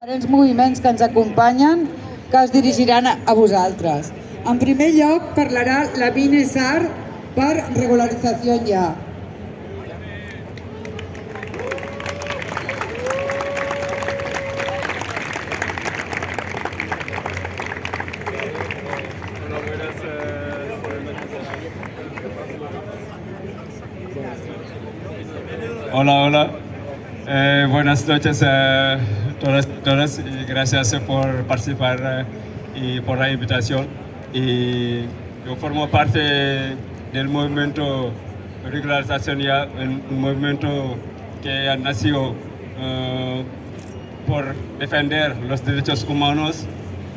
Diferents moviments que ens acompanyen, que es dirigiran a vosaltres. En primer lloc, parlarà Lavín Essar per Regularització Ja. Hola. Buenas noches a todas y gracias por participar y por la invitación. Y yo formo parte del movimiento Regularización Ya, un movimiento que ha nacido por defender los derechos humanos,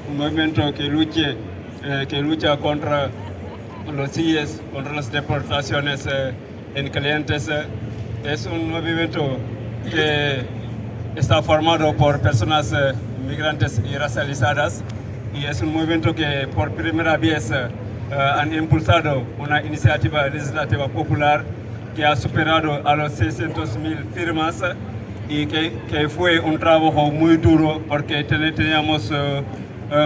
un movimiento que lucha contra los CIEs, contra las deportaciones en clientes. Es un movimiento que está formado por personas migrantes y racializadas, y es un movimiento que por primera vez han impulsado una iniciativa legislativa popular que ha superado a los 600.000 firmas y que fue un trabajo muy duro porque teníamos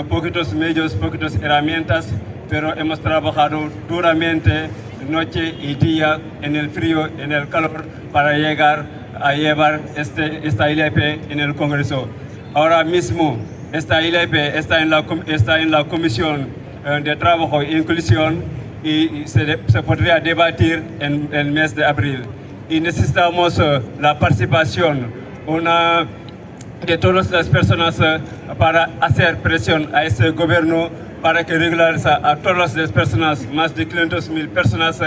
poquitos medios, poquitas herramientas, pero hemos trabajado duramente noche y día, en el frío, en el calor, para llegar a llevar esta ILP en el Congreso. Ahora mismo esta ILP está en la Comisión de Trabajo e Inclusión y se podría debatir en el mes de abril. Y necesitamos la participación de todas las personas para hacer presión a este gobierno para que regularice a todas las personas, más de 500.000 personas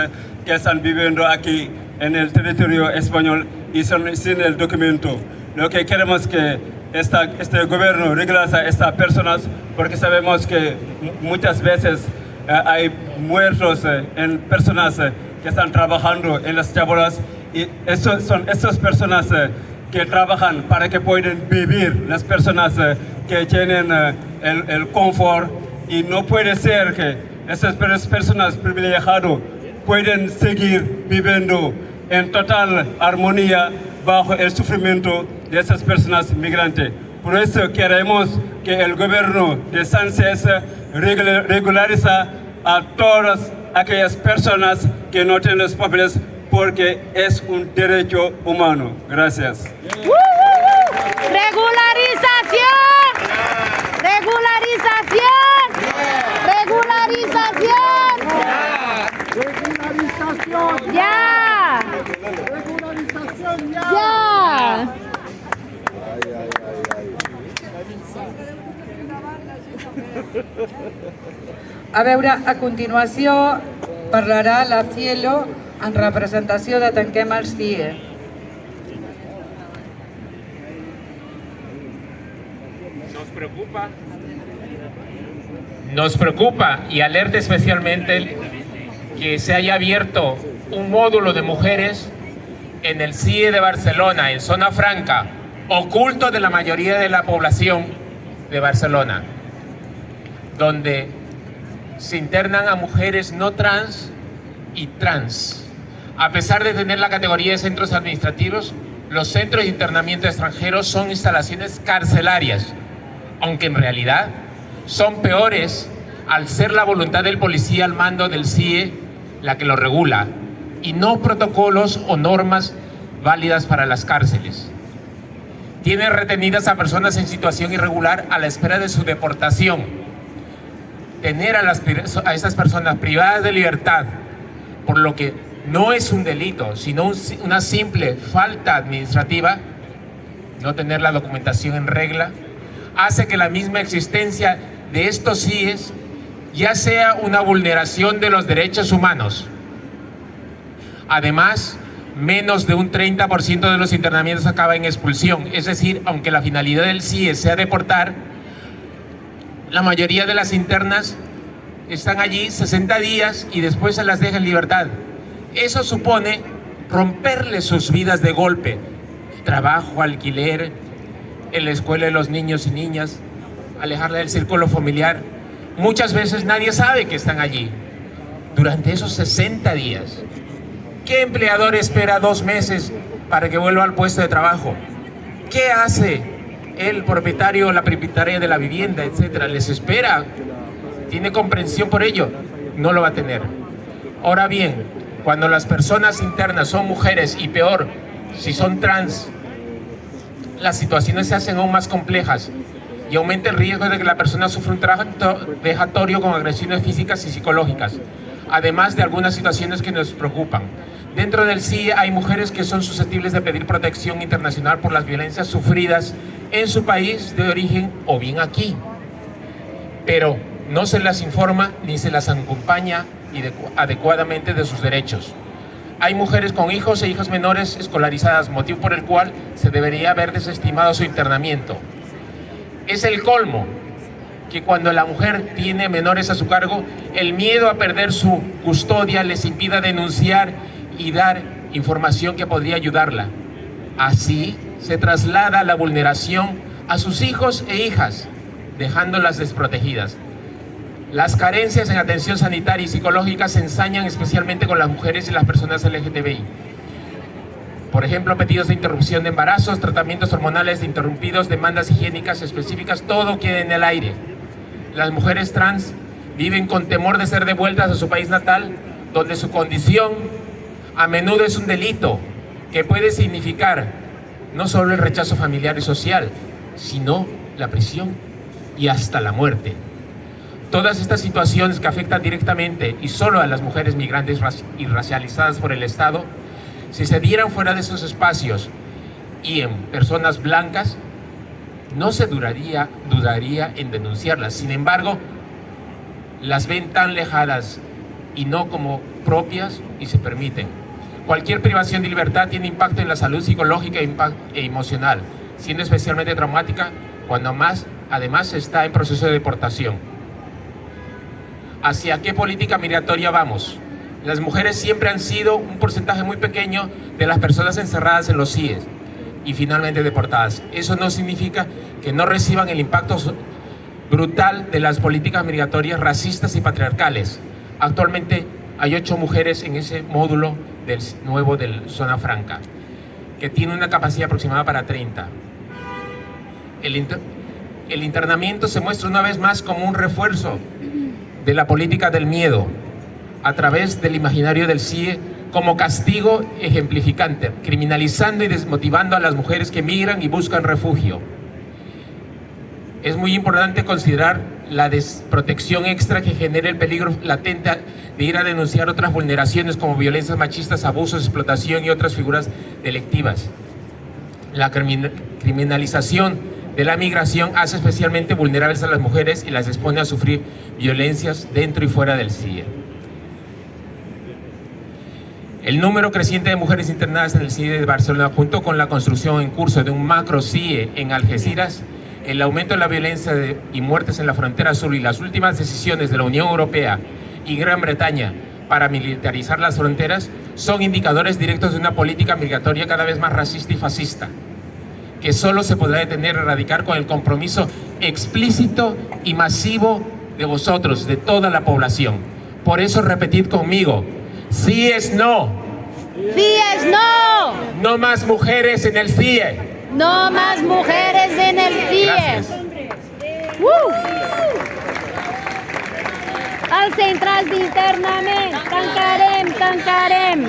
que están viviendo aquí en el territorio español y son sin el documento. Lo que queremos es que este gobierno regularice a estas personas, porque sabemos que muchas veces hay muertos en personas que están trabajando en las chabolas, y son estas personas que trabajan para que puedan vivir, las personas que tienen el confort. Y no puede ser que esas personas privilegiadas pueden seguir viviendo en total armonía bajo el sufrimiento de esas personas migrantes. Por eso queremos que el gobierno de Sánchez regularice a todas aquellas personas que no tienen los papeles, porque es un derecho humano. Gracias. ¡Regularización! ¡Regularización! ¡Regularización! ¡Regularización! ¡Ya! ¡Regularización ya! ¡Ya! A veure, a continuació parlarà la Cielo en representació de Tanquem el CIE. Nos preocupa y alerta especialmente que se haya abierto un módulo de mujeres en el CIE de Barcelona, en Zona Franca, oculto de la mayoría de la población de Barcelona, donde se internan a mujeres no trans y trans. A pesar de tener la categoría de centros administrativos, los centros de internamiento extranjeros son instalaciones carcelarias, aunque en realidad son peores al ser la voluntad del policía al mando del CIE la que lo regula, y no protocolos o normas válidas para las cárceles. Tienen retenidas a personas en situación irregular a la espera de su deportación. Tener a estas personas privadas de libertad, por lo que no es un delito, sino una simple falta administrativa, no tener la documentación en regla, hace que la misma existencia de estos CIEs ya sea una vulneración de los derechos humanos. Además, menos de un 30% de los internamientos acaba en expulsión, es decir, aunque la finalidad del CIE sea deportar, la mayoría de las internas están allí 60 días y después se las deja en libertad. Eso supone romperle sus vidas de golpe: trabajo, alquiler, en la escuela de los niños y niñas, alejarle del círculo familiar. Muchas veces nadie sabe que están allí durante esos 60 días. ¿Qué empleador espera 2 meses para que vuelva al puesto de trabajo? ¿Qué hace el propietario o la propietaria de la vivienda, etcétera, les espera, tiene comprensión por ello, no lo va a tener. Ahora bien, cuando las personas internas son mujeres y peor, si son trans, las situaciones se hacen aún más complejas y aumenta el riesgo de que la persona sufra un trato vejatorio con agresiones físicas y psicológicas, además de algunas situaciones que nos preocupan. Dentro del CIE hay mujeres que son susceptibles de pedir protección internacional por las violencias sufridas en su país de origen o bien aquí, pero no se las informa ni se las acompaña adecuadamente de sus derechos. Hay mujeres con hijos e hijas menores escolarizadas, motivo por el cual se debería haber desestimado su internamiento. Es el colmo que cuando la mujer tiene menores a su cargo, el miedo a perder su custodia les impida denunciar y dar información que podría ayudarla. Así se traslada la vulneración a sus hijos e hijas, dejándolas desprotegidas. Las carencias en atención sanitaria y psicológica se ensañan especialmente con las mujeres y las personas LGTBI. Por ejemplo, pedidos de interrupción de embarazos, tratamientos hormonales interrumpidos, demandas higiénicas específicas, todo queda en el aire. Las mujeres trans viven con temor de ser devueltas a su país natal, donde su condición a menudo es un delito que puede significar no solo el rechazo familiar y social, sino la prisión y hasta la muerte. Todas estas situaciones que afectan directamente y solo a las mujeres migrantes y racializadas por el Estado, si se dieran fuera de esos espacios y en personas blancas, no se dudaría en denunciarlas. Sin embargo, las ven tan lejanas y no como propias y se permiten. Cualquier privación de libertad tiene impacto en la salud psicológica e emocional, siendo especialmente traumática cuando además está en proceso de deportación. ¿Hacia qué política migratoria vamos? Las mujeres siempre han sido un porcentaje muy pequeño de las personas encerradas en los CIES y finalmente deportadas. Eso no significa que no reciban el impacto brutal de las políticas migratorias racistas y patriarcales. Actualmente hay 8 mujeres en ese módulo nuevo de Zona Franca, que tiene una capacidad aproximada para 30. El internamiento se muestra una vez más como un refuerzo de la política del miedo a través del imaginario del CIE como castigo ejemplificante, criminalizando y desmotivando a las mujeres que migran y buscan refugio. Es muy importante considerar la desprotección extra que genera el peligro latente de ir a denunciar otras vulneraciones como violencias machistas, abusos, explotación y otras figuras delictivas. La criminalización de la migración hace especialmente vulnerables a las mujeres y las expone a sufrir violencias dentro y fuera del CIE. El número creciente de mujeres internadas en el CIE de Barcelona, junto con la construcción en curso de un macro CIE en Algeciras, el aumento de la violencia y muertes en la frontera sur y las últimas decisiones de la Unión Europea y Gran Bretaña para militarizar las fronteras son indicadores directos de una política migratoria cada vez más racista y fascista, que solo se podrá detener y erradicar con el compromiso explícito y masivo de vosotros, de toda la población. Por eso repetid conmigo: sí es no. Sí es no. No más mujeres en el CIE. No más mujeres en el CIE. Gracias. Al central d'internament, tancarem, tancarem.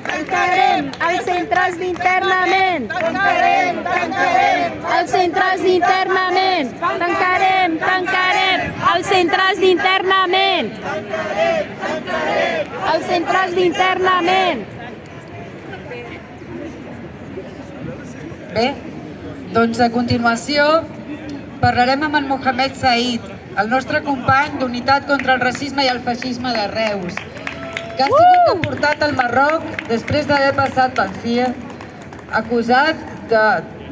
Tancarem, als centrals d'internament. Tancarem, tancarem. Als centrals d'internament. Tancarem, tancarem. Als centrals d'internament. Tancarem, tancarem. Als centrals d'internament. Bé, doncs a continuació parlarem amb en Mohamed Said, el nostre company d'Unitat contra el Racisme i el Feixisme de Reus, que ha sigut deportat al Marroc després d'haver passat pel CIE, acusat de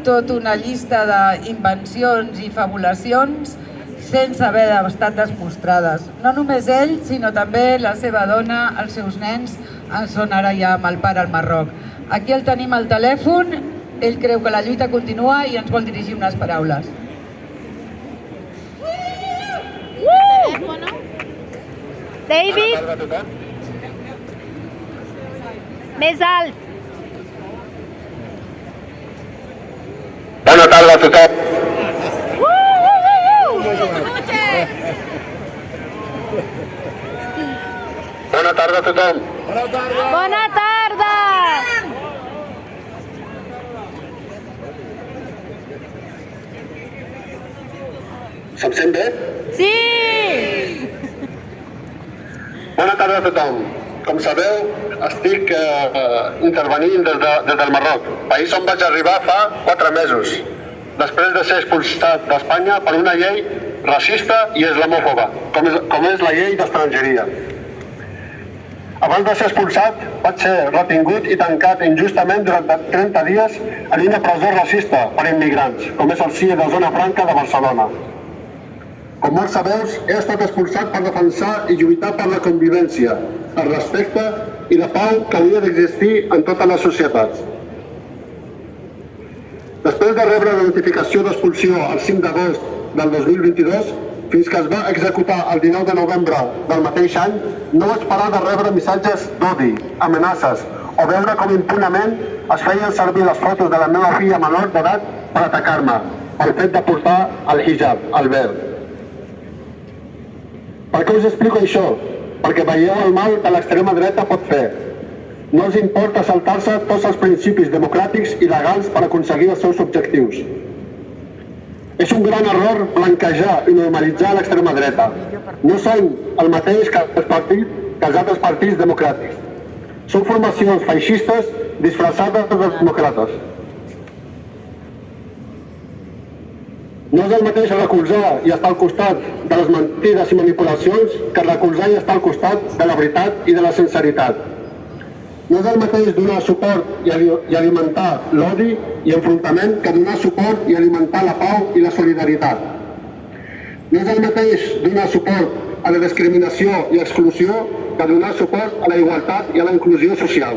tota una llista d'invencions i fabulacions sense haver estat demostrades. No només ell, sinó també la seva dona, els seus nens, són ara ja amb el pare al Marroc. Aquí el tenim al telèfon, ell creu que la lluita continua i ens vol dirigir unes paraules. David, més alt. tothom. Bona tarda a tothom. Bona tarda! Se'm sent bé? Sí! Bona tarda a tothom. Com sabeu, estic intervenint des del Marroc, país on vaig arribar fa 4 mesos, després de ser expulsat d'Espanya per una llei racista i islamòfoba, com és la llei d'estrangeria. Abans de ser expulsat, vaig ser retingut i tancat injustament durant 30 dies en una presó racista per immigrants, com és el CIE de Zona Franca de Barcelona. Com molts sabeu, he estat expulsat per defensar i lluitar per la convivència, el respecte i la pau que hauria d'existir en totes les societats. Després de rebre la notificació d'expulsió el 5 d'agost del 2022, fins que es va executar el 19 de novembre del mateix any, no vaig parar de rebre missatges d'odi, amenaces o veure com impunament es feien servir les fotos de la meva filla menor d'edat per atacar-me, pel fet de portar el hijab, el vel. Per què us explico això? Perquè veieu el mal que l'extrema dreta pot fer. No els importa saltar-se tots els principis democràtics i legals per aconseguir els seus objectius. És un gran error blanquejar i normalitzar l'extrema dreta. No són el mateix que els altres partits democràtics. Són formacions feixistes disfressades de demòcrates. No és el mateix recolzar i estar al costat de les mentides i manipulacions que recolzar i estar al costat de la veritat i de la sinceritat. No és el mateix donar suport i alimentar l'odi i enfrontament que donar suport i alimentar la pau i la solidaritat. No és el mateix donar suport a la discriminació i exclusió que donar suport a la igualtat i a la inclusió social.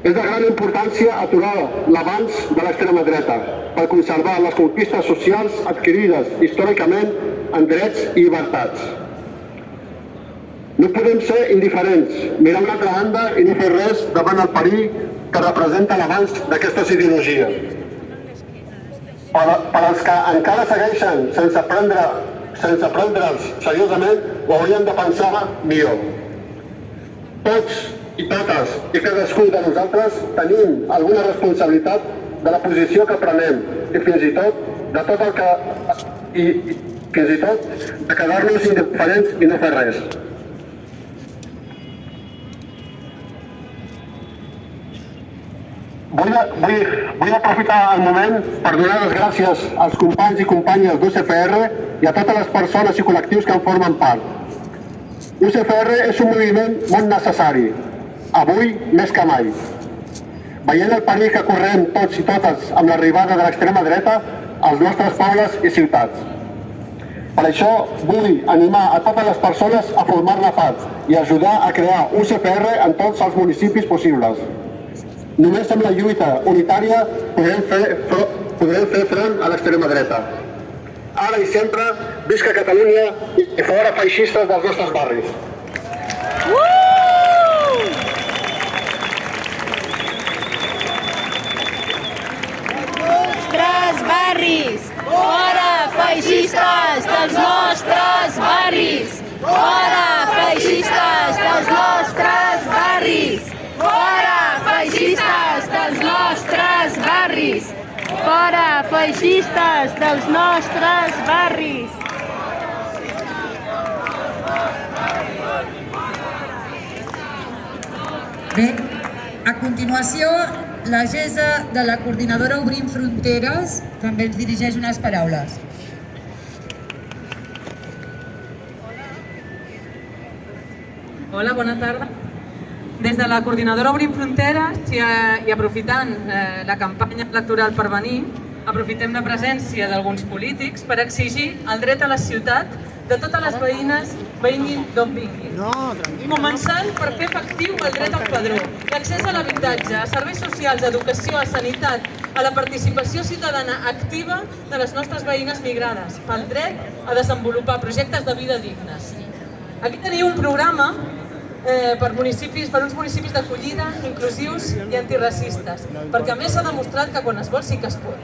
És de gran importància aturar l'avanç de l'extrema dreta per conservar les conquistes socials adquirides històricament en drets i llibertats. No podem ser indiferents, mirar a una altra banda i no fer res davant el perill que representa l'avanç d'aquestes ideologies. Per als que encara segueixen sense prendre'ls seriosament, ho haurien de pensar millor. Tots i totes i cadascun de nosaltres tenim alguna responsabilitat de la posició que prenem i fins i tot de quedar-nos indiferents i no fer res. Vull aprofitar el moment per donar les gràcies als companys i companyes d'UCFR i a totes les persones i col·lectius que en formen part. UCFR és un moviment molt necessari, avui més que mai. Veient el perill que correm tots i totes amb l'arribada de l'extrema dreta als nostres pobles i ciutats. Per això vull animar a totes les persones a formar-ne part i ajudar a crear UCFR en tots els municipis possibles. Només amb la lluita unitària podrem fer front a l'extrema dreta. Ara i sempre, visca Catalunya i fora feixistes dels nostres barris. Nostres barris! Fora feixistes dels nostres barris! Fora feixistes dels nostres barris! Fora feixistes dels nostres barris! Fora feixistes dels nostres barris! Bé, a continuació, la GESA de la Coordinadora Obrim Fronteres també ens dirigeix unes paraules. Hola, bona tarda. Des de la Coordinadora Obrim Fronteres i aprofitant la campanya electoral per venir, aprofitem la presència d'alguns polítics per exigir el dret a la ciutat de totes les veïnes, vinguin d'on vinguin. Començant per fer efectiu el dret al padró, l'accés a l'habitatge, a serveis socials, a educació, a sanitat, a la participació ciutadana activa de les nostres veïnes migrades, pel dret a desenvolupar projectes de vida dignes. Aquí teniu un programa per uns municipis d'acollida, inclusius i antiracistes, perquè a més s'ha demostrat que quan es vol sí que es pot.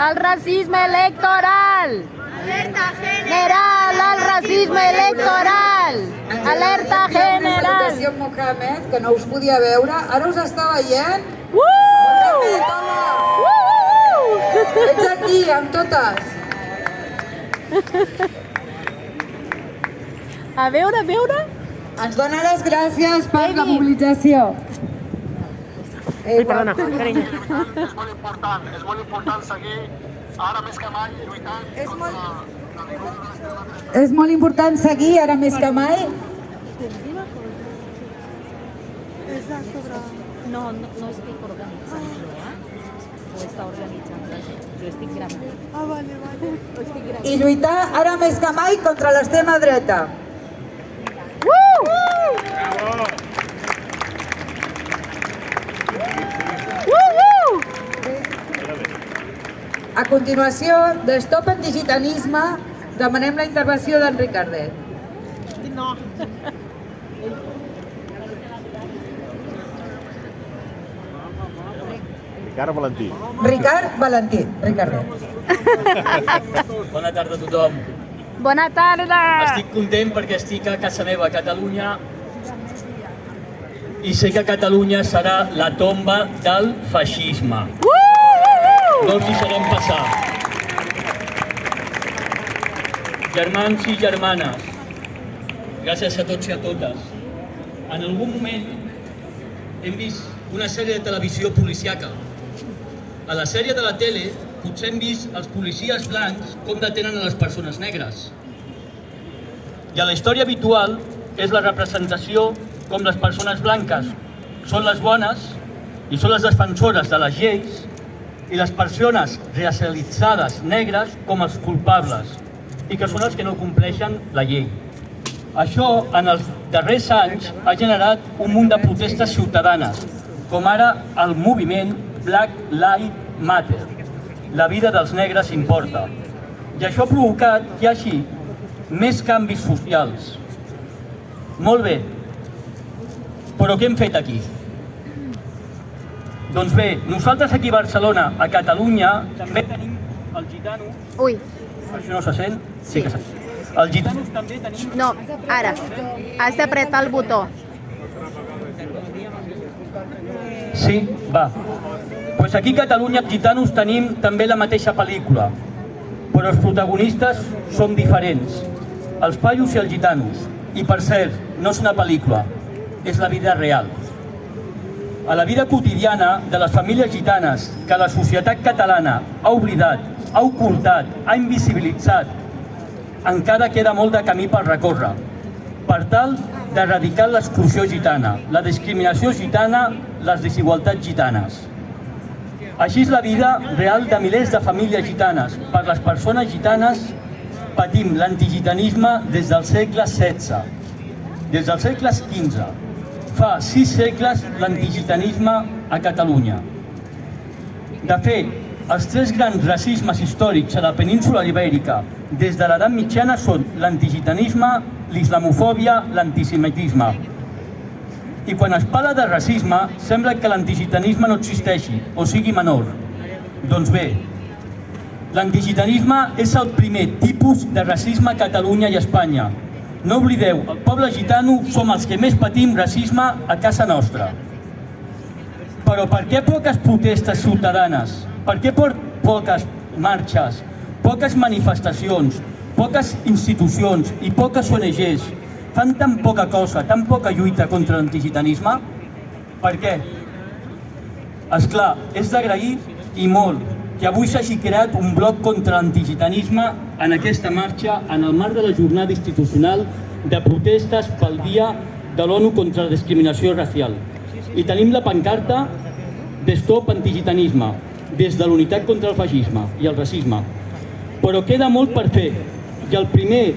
El racisme electoral! Alerta general al racisme electoral! Alerta general! Salutació Mohamed, que no us podia veure. Ara us està veient? Ets aquí, amb totes. A veure. Ens dona les gràcies per la mobilització. És molt important seguir ara més que mai lluitant contra... És molt important seguir ara més que mai. No estic organitzant jo, ho està organitzant la gent. Jo estic gravant. Vale. I lluitar ara més que mai contra l'extrema dreta. A continuació, de Stop Antigitanisme, demanem la intervenció d'en Ricardet. Ricard Valentí. Ricard Valentí, Ricardet. Bona tarda a tothom. Bona tarda! Estic content perquè estic a casa meva, a Catalunya, i sé que Catalunya serà la tomba del feixisme. No els deixarem passar. Germans i germanes, gràcies a tots i a totes. En algun moment hem vist una sèrie de televisió policíaca. A la sèrie de la tele potser hem vist els policies blancs com detenen a les persones negres. I a la història habitual és la representació com les persones blanques són les bones i són les defensores de les lleis i les persones racialitzades negres com els culpables i que són els que no compleixen la llei. Això, en els darrers anys, ha generat un munt de protestes ciutadanes, com ara el moviment Black Lives Matter. La vida dels negres importa. I això ha provocat que hi hagi més canvis socials. Molt bé, però què hem fet aquí? Doncs bé, nosaltres aquí a Barcelona, a Catalunya, també tenim el gitano... Ui. Això no se sent? Sí que se sent. Els gitanos també tenim... No, ara. Has d'apretar el botó. Sí, va. Doncs aquí a Catalunya els gitanos tenim també la mateixa pel·lícula, però els protagonistes són diferents. Els paios i els gitanos. I per cert, no és una pel·lícula, és la vida real. A la vida quotidiana de les famílies gitanes que la societat catalana ha oblidat, ha ocultat, ha invisibilitzat, encara queda molt de camí per recórrer, per tal d'erradicar l'exclusió gitana, la discriminació gitana, les desigualtats gitanes. Així és la vida real de milers de famílies gitanes. Per les persones gitanes patim l'antigitanisme des del segle XVI, des del segle XV. Fa 6 segles l'antigitanisme a Catalunya. De fet, els 3 grans racismes històrics a la península ibèrica des de l'edat mitjana són l'antigitanisme, l'islamofòbia, l'antisemitisme. I quan es parla de racisme, sembla que l'antigitanisme no existeixi o sigui menor. Doncs bé, l'antigitanisme és el primer tipus de racisme a Catalunya i a Espanya. No oblideu, el poble gitano som els que més patim racisme a casa nostra. Però per què poques protestes ciutadanes? Per què poques marxes, poques manifestacions, poques institucions i poques ONGs fan tan poca cosa, tan poca lluita contra l'antigitanisme? Per què? Esclar, és d'agrair i molt que avui s'hagi creat un bloc contra l'antigitanisme en aquesta marxa en el marc de la jornada institucional de protestes pel dia de l'ONU contra la discriminació racial. I tenim la pancarta de Stop Antigitanisme, des de l'unitat contra el feixisme i el racisme. Però queda molt per fer i el primer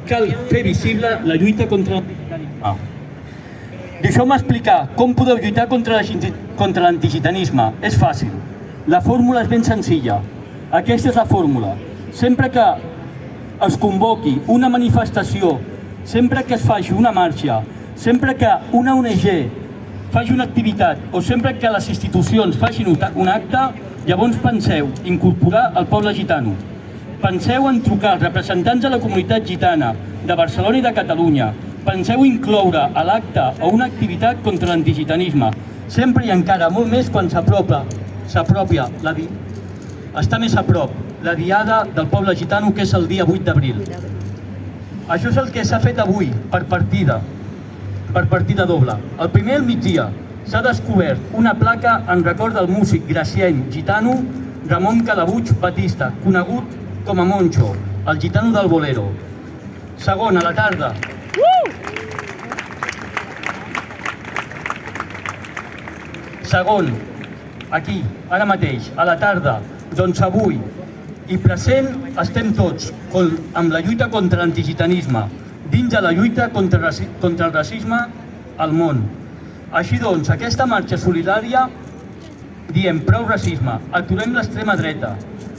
cal fer visible la lluita contra el gitanisme. Deixeu-me explicar com podeu lluitar contra l'antigitanisme. És fàcil. La fórmula és ben senzilla. Aquesta és la fórmula. Sempre que es convoqui una manifestació, sempre que es faci una marxa, sempre que una ONG faci una activitat o sempre que les institucions facin un acte, llavors penseu incorporar el poble gitano. Penseu en trucar als representants de la comunitat gitana de Barcelona i de Catalunya. Penseu incloure a l'acte o una activitat contra l'antigitanisme. Sempre i encara molt més quan s'apropia, està més a prop, la diada del poble gitano, que és el dia 8 d'abril. Això és el que s'ha fet avui, per partida doble. El primer al migdia s'ha descobert una placa en record del músic gracieny gitano Ramon Calabuig Batista, conegut com a Moncho, el gitano del bolero. Segon, a la tarda. Segon, aquí, ara mateix, a la tarda, doncs avui, i present estem tots amb la lluita contra l'antigitanisme, dins de la lluita contra el racisme al món. Així doncs, aquesta marxa solidària diem prou racisme, aturem l'extrema dreta.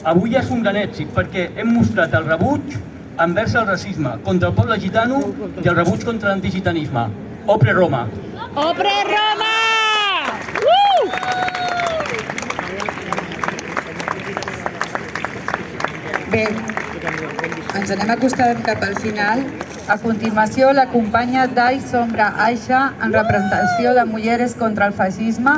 Avui és un gran èxit perquè hem mostrat el rebuig envers el racisme contra el poble gitano i el rebuig contra l'antigitanisme. Opre Roma! Opre Roma! Bé, ens anem acostant cap al final. A continuació, la companya Dai Sombra Aixa, en representació de Mujeres contra el Fascisme.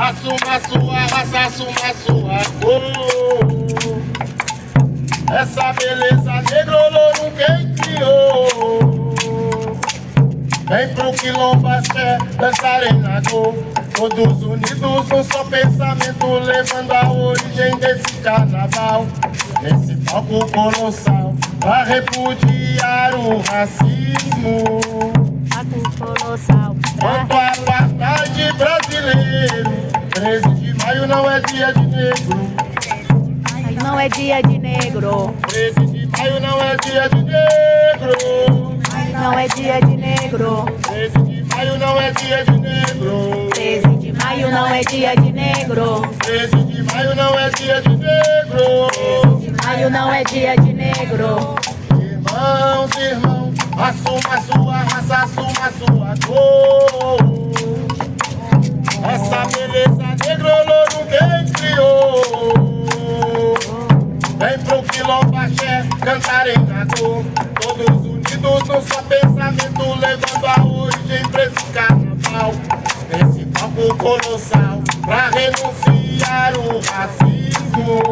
Assuma sua raça, assuma sua cor. Essa beleza negro louro quem criou. Vem pro quilombo axé, dançarem na dor. Todos unidos num só pensamento, levando a origem desse carnaval. Nesse palco colossal, pra repudiar o racismo. Quanto a apartheid brasileiro, 13 de maio não é dia de negro. Não é dia de negro. 13 de maio não é dia de negro. Não é dia de negro. 13 de maio não é dia de negro. 13 de maio não é dia de negro. 13 de maio não é dia de negro. 13 de maio não é dia de negro. Irmãos, irmãos, assuma sua raça, assuma sua cor. Essa beleza negro louro quem criou. Vem pro quilombo axé, cantarem na dor. Todos unidos num só pensamento, levando a origem pra esse carnaval. Nesse palco colossal, pra renunciar o racismo.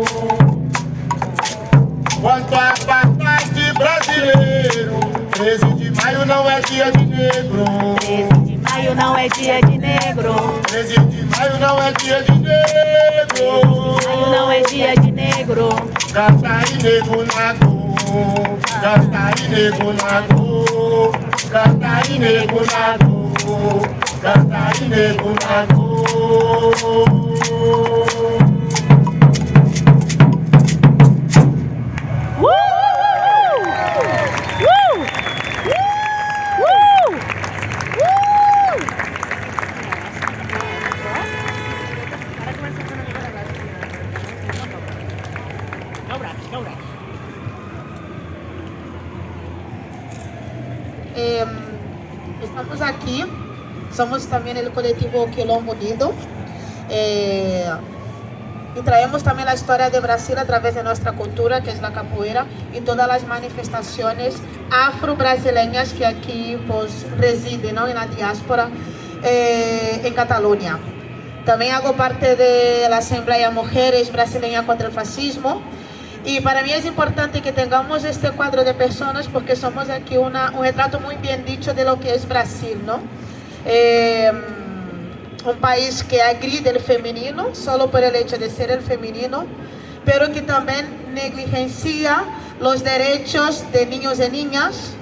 Quanto a apartheid brasileiro, 13 de maio não é dia de negro. 13 de maio não é dia de negro. 13 de maio não é dia de negro. Maio não é dia de negro. Canta aí nego na dor, canta aí nego na dor, canta aí nego na dor, canta aí nego na dor. aquí. Somos también el colectivo Quilombo Unido. Y traemos también la historia de Brasil a través de nuestra cultura, que es la capoeira, y todas las manifestaciones afro-brasileñas que aquí pues, residen, ¿no? En la diáspora en Cataluña. También hago parte de la Asamblea Mujeres Brasileñas contra el Fascismo. Y para mí es importante que tengamos este cuadro de personas porque somos aquí un retrato muy bien dicho de lo que es Brasil, ¿no? Un país que agride el femenino solo por el hecho de ser el femenino, pero que también negligencia los derechos de niños y niñas,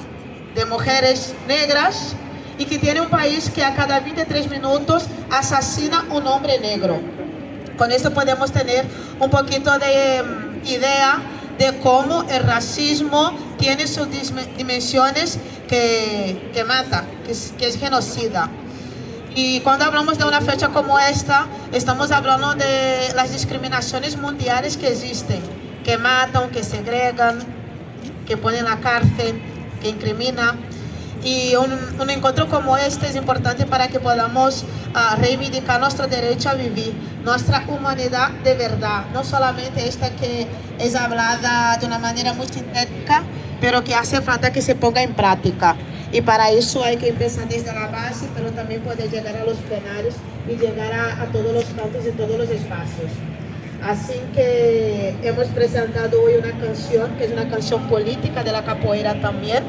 de mujeres negras, y que tiene un país que a cada 23 minutos asesina un hombre negro. Con esto podemos tener un poquito de idea de cómo el racismo tiene sus dimensiones que mata, que es genocida. Y cuando hablamos de una fecha como esta, estamos hablando de las discriminaciones mundiales que existen, que matan, que segregan, que ponen en la cárcel, que incriminan. Y un encuentro como este es importante para que podamos reivindicar nuestro derecho a vivir, nuestra humanidad de verdad, no solamente esta que es hablada de una manera muy sintética, pero que hace falta que se ponga en práctica. Y para eso hay que empezar desde la base, pero también poder llegar a los plenarios y llegar a todos los campos y todos los espacios. Así que hemos presentado hoy una canción, que es una canción política de la capoeira también,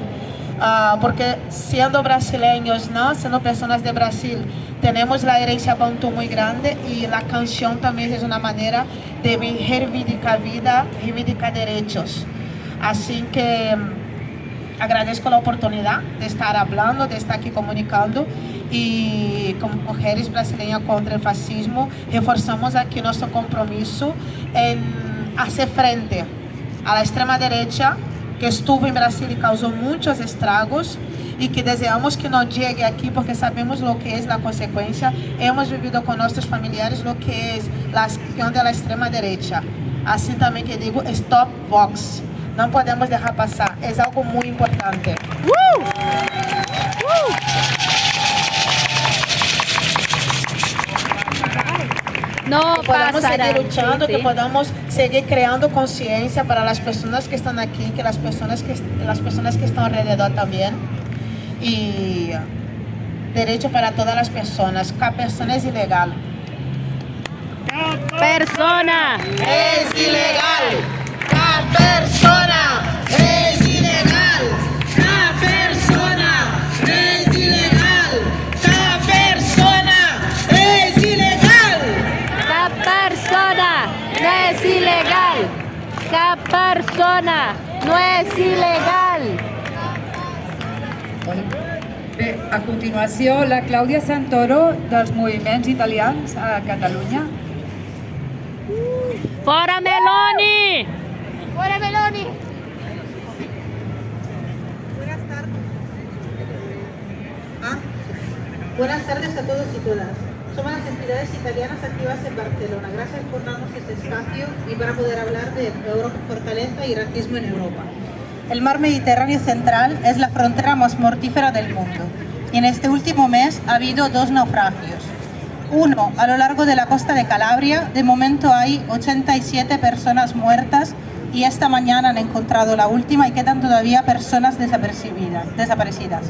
porque siendo brasileños, ¿no? Siendo personas de Brasil, tenemos la herencia bantú muy grande y la canción también es una manera de reivindicar vida, reivindicar derechos. Así que agradezco la oportunidad de estar hablando, de estar aquí comunicando y como mujeres brasileñas contra el fascismo reforzamos aquí nuestro compromiso en hacer frente a la extrema derecha que estuvo en Brasil y causó muchos estragos y que deseamos que no llegue aquí porque sabemos lo que es la consecuencia. Hemos vivido con nuestros familiares lo que es la acción de la extrema derecha. Así también que digo, stop Vox. No podemos dejar pasar, es algo muy importante. No que podamos pasará. seguir luchando, Sí, sí. que podamos seguir creando conciencia para las personas que están aquí, que las personas que están alrededor también. Y derecho para todas las personas. Cada persona es ilegal. Persona. Es ilegal. Cada persona es ilegal. Cada persona es ilegal. Cada persona es ilegal. Cap persona no es ilegal. Cap persona no es ilegal. Bé, a continuació, la Clàudia Santoro dels moviments italians a Catalunya. Fora Meloni! Fora Meloni! Buenas tardes a todos y todas. Somos las entidades italianas activas en Barcelona. Gracias por darnos este espacio y para poder hablar de Europa fortaleza y racismo en Europa. El mar Mediterráneo central es la frontera más mortífera del mundo y en este último mes ha habido 2 naufragios. Uno a lo largo de la costa de Calabria, de momento hay 87 personas muertas y esta mañana han encontrado la última y quedan todavía personas desaparecidas.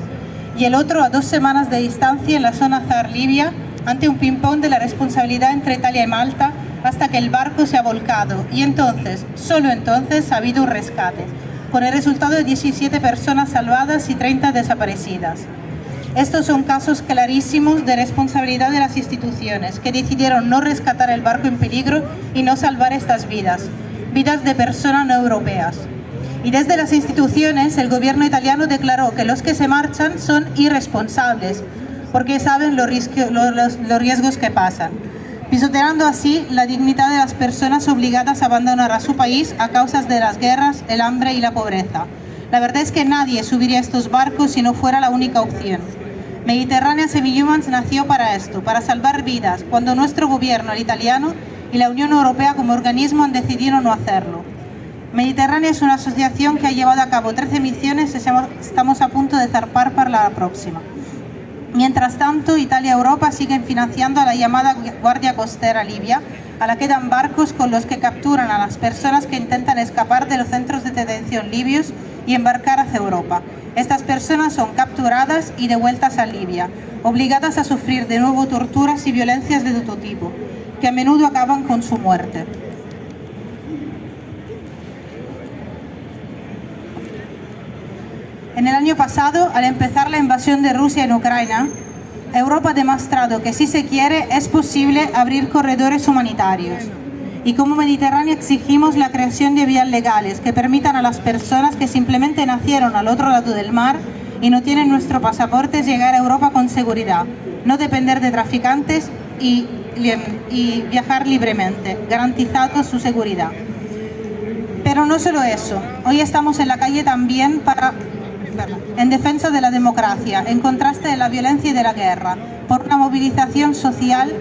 Y el otro a 2 semanas de distancia en la zona Zar Libia, ante un ping-pong de la responsabilidad entre Italia y Malta hasta que el barco se ha volcado y entonces, solo entonces, ha habido un rescate, con el resultado de 17 personas salvadas y 30 desaparecidas. Estos son casos clarísimos de responsabilidad de las instituciones que decidieron no rescatar el barco en peligro y no salvar estas vidas de personas no europeas. Y desde las instituciones el gobierno italiano declaró que los que se marchan son irresponsables porque saben los riesgos que pasan, pisoteando así la dignidad de las personas obligadas a abandonar a su país a causa de las guerras, el hambre y la pobreza. La verdad es que nadie subiría a estos barcos si no fuera la única opción. Mediterránea Semi-Humans nació para esto, para salvar vidas, cuando nuestro gobierno, el italiano, y la Unión Europea como organismo han decidido no hacerlo. Mediterránea es una asociación que ha llevado a cabo 13 misiones y estamos a punto de zarpar para la próxima. Mientras tanto, Italia y Europa siguen financiando a la llamada Guardia Costera Libia, a la que dan barcos con los que capturan a las personas que intentan escapar de los centros de detención libios y embarcar hacia Europa. Estas personas son capturadas y devueltas a Libia, obligadas a sufrir de nuevo torturas y violencias de todo tipo, que a menudo acaban con su muerte. En el año pasado, al empezar la invasión de Rusia en Ucrania, Europa ha demostrado que si se quiere es posible abrir corredores humanitarios. Y como Mediterráneo exigimos la creación de vías legales que permitan a las personas que simplemente nacieron al otro lado del mar y no tienen nuestro pasaporte llegar a Europa con seguridad, no depender de traficantes y viajar libremente, garantizando su seguridad. Pero no solo eso, hoy estamos en la calle también en defensa de la democracia, en contraste de la violencia y de la guerra, por una movilización social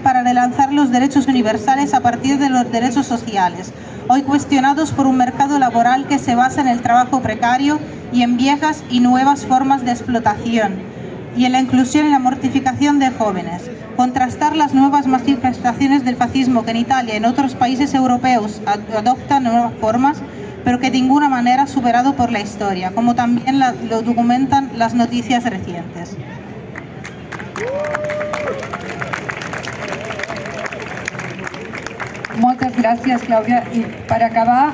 para relanzar los derechos universales a partir de los derechos sociales, hoy cuestionados por un mercado laboral que se basa en el trabajo precario y en viejas y nuevas formas de explotación, y en la inclusión y la mortificación de jóvenes. Contrastar las nuevas manifestaciones del fascismo que en Italia y en otros países europeos adoptan nuevas formas, pero que de ninguna manera superado por la historia, como también lo documentan las noticias recientes. Moltes gràcies, Clàudia. I per acabar,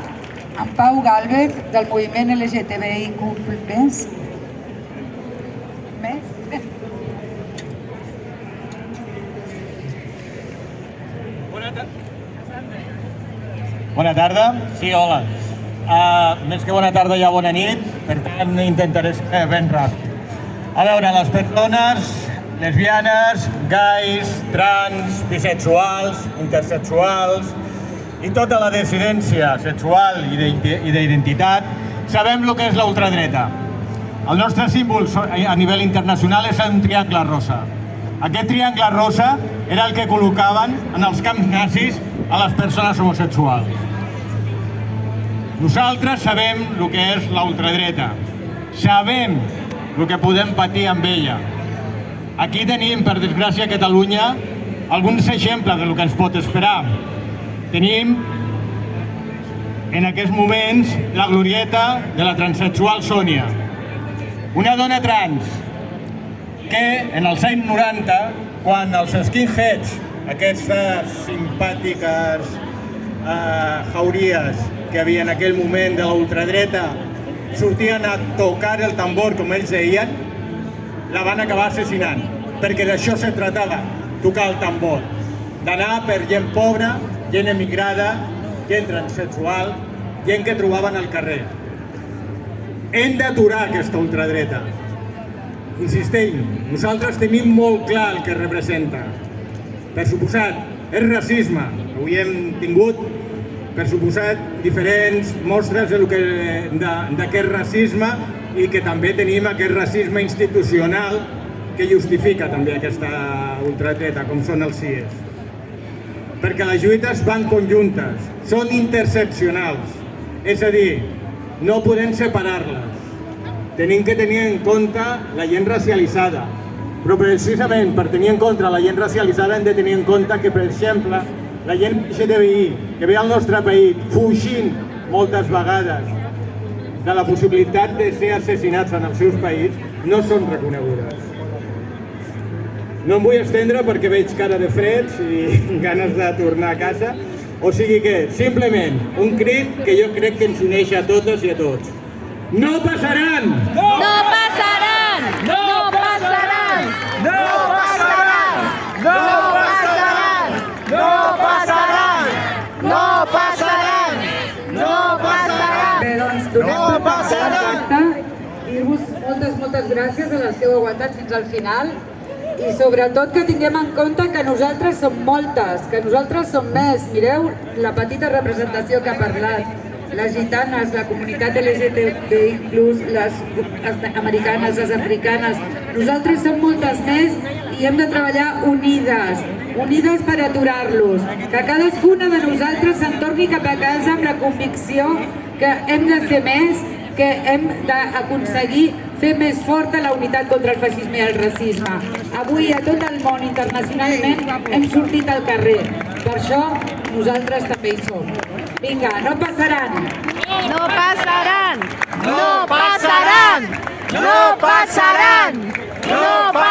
en Pau Gálvez, del moviment LGTBIQ+. Bona tarda. Sí, hola. Més que bona tarda, ja bona nit, per tant intentaré ser ben ràpid. A veure, les persones lesbianes, gais, trans, bisexuals, intersexuals i tota la dissidència sexual i d'identitat, sabem el que és la ultradreta. El nostre símbol a nivell internacional és un triangle rosa. Aquest triangle rosa era el que col·locaven en els camps nazis a les persones homosexuals. Nosaltres sabem el que és la ultradreta, sabem el que podem patir amb ella. Aquí tenim, per desgràcia, a Catalunya, alguns exemples del que ens pot esperar. Tenim, en aquests moments, la glorieta de la transsexual Sònia, una dona trans que en els anys 90, quan els skinheads, aquestes simpàtiques jauries que havia en aquell moment de la ultradreta, sortien a tocar el tambor, com ells deien, la van acabar assassinant, perquè d'això se tratava, tocar el tambor, d'anar per gent pobra, gent emigrada, gent transsexual, gent que trobaven al carrer. Hem d'aturar aquesta ultradreta. Insistim, nosaltres tenim molt clar el que representa. Per suposat, és racisme. Avui hem tingut, per suposat, diferents mostres d'aquest racisme i que també tenim aquest racisme institucional que justifica també aquesta ultradreta, com són els CIES. Perquè les lluites van conjuntes, són interseccionals, és a dir, no podem separar-les. Tenim que tenir en compte la gent racialitzada, però precisament per tenir en compte la gent racialitzada hem de tenir en compte que, per exemple, la gent LGTBI que ve al nostre país fugint moltes vegades de la possibilitat de ser assassinats en els seus països no són reconegudes. No em vull estendre perquè veig cara de freds i ganes de tornar a casa, o sigui que, simplement, un crit que jo crec que ens uneix a totes i a tots. No passaran! No passaran! No passaran! No passaran! No passaran! No passaran! No passaran! No passaran! Bé, doncs, donem per acte. Dir-vos moltes gràcies a les que heu aguantat fins al final i sobretot que tinguem en compte que nosaltres som moltes, que nosaltres som més. Mireu la petita representació que ha parlat. Les gitanes, la comunitat LGTBI+, les americanes, les africanes. Nosaltres som moltes més i hem de treballar unides per aturar-los. Que cadascuna de nosaltres se'n torni cap a casa amb la convicció que hem de ser més, que hem d'aconseguir fer més forta la unitat contra el feixisme i el racisme. Avui a tot el món internacionalment hem sortit al carrer. Per això nosaltres també hi som. Vinga, no passaran! No passaran! No passaran! No passaran! No passaran!